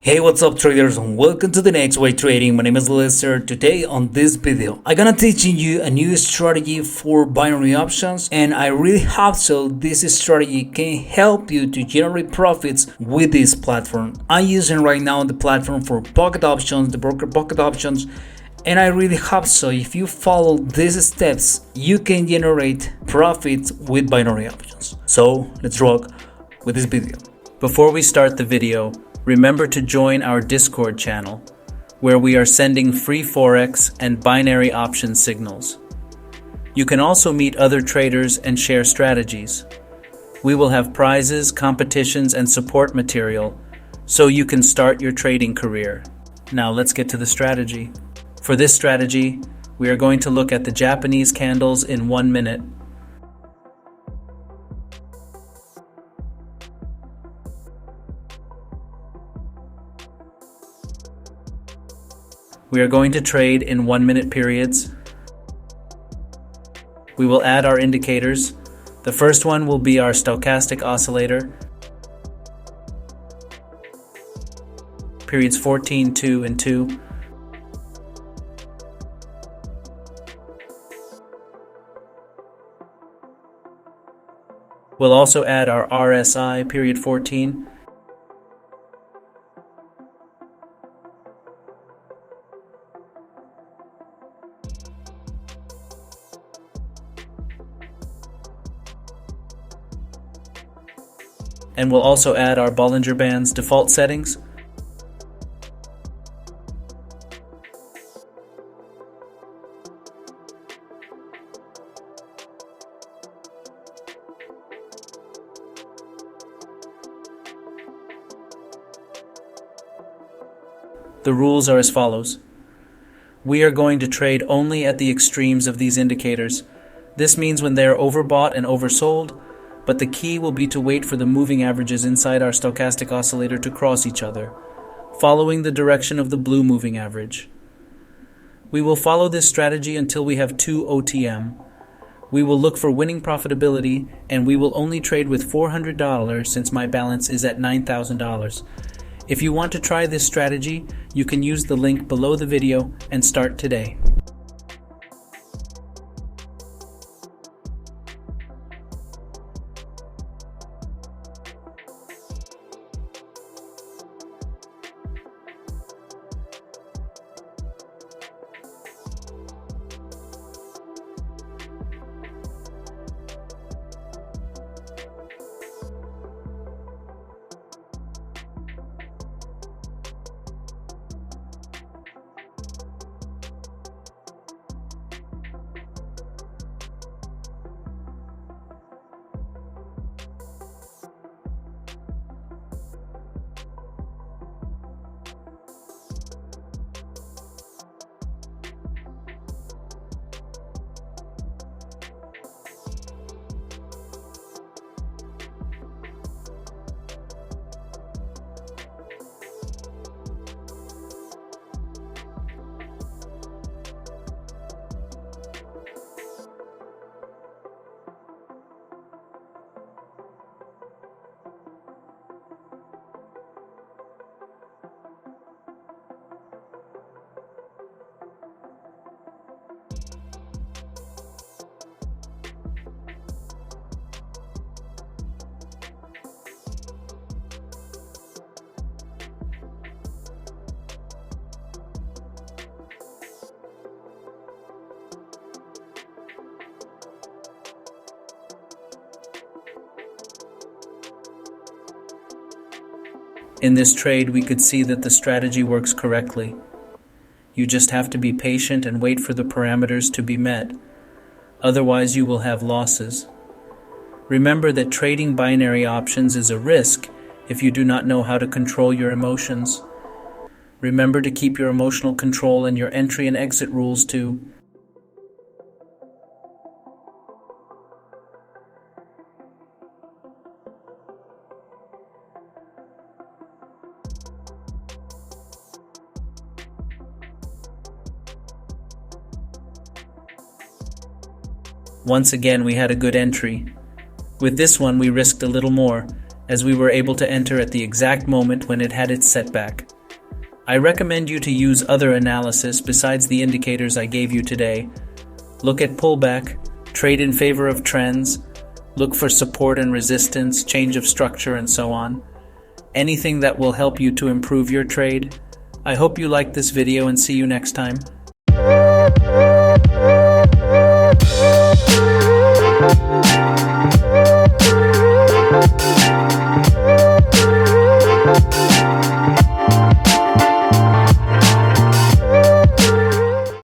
Hey, what's up traders, and welcome to the Next Way Trading. My name is Lester. Today on this video I'm gonna teaching you a new strategy for binary options, and I really hope so this strategy can help you to generate profits with this platform. I'm using right now the platform for pocket options, the broker pocket options, and I really hope so if you follow these steps you can generate profits with binary options. So let's rock with this video. Before we start the video, remember to join our Discord channel, where we are sending free Forex and binary option signals. You can also meet other traders and share strategies. We will have prizes, competitions, and support material, so you can start your trading career. Now let's get to the strategy. For this strategy, we are going to look at the Japanese candles in 1 minute. We are going to trade in 1 minute periods. We will add our indicators. The first one will be our stochastic oscillator. Periods 14, 2, and 2. We'll also add our RSI, period 14. And we'll also add our Bollinger Band's default settings. The rules are as follows. We are going to trade only at the extremes of these indicators. This means when they are overbought and oversold, but the key will be to wait for the moving averages inside our stochastic oscillator to cross each other, following the direction of the blue moving average. We will follow this strategy until we have 2 OTM. We will look for winning profitability, and we will only trade with $400 since my balance is at $9,000. If you want to try this strategy, you can use the link below the video and start today. In this trade, we could see that the strategy works correctly. You just have to be patient and wait for the parameters to be met. Otherwise, you will have losses. Remember that trading binary options is a risk if you do not know how to control your emotions. Remember to keep your emotional control and your entry and exit rules too. Once again, we had a good entry. With this one, we risked a little more, as we were able to enter at the exact moment when it had its setback. I recommend you to use other analysis besides the indicators I gave you today. Look at pullback, trade in favor of trends, look for support and resistance, change of structure, and so on. Anything that will help you to improve your trade. I hope you liked this video and see you next time.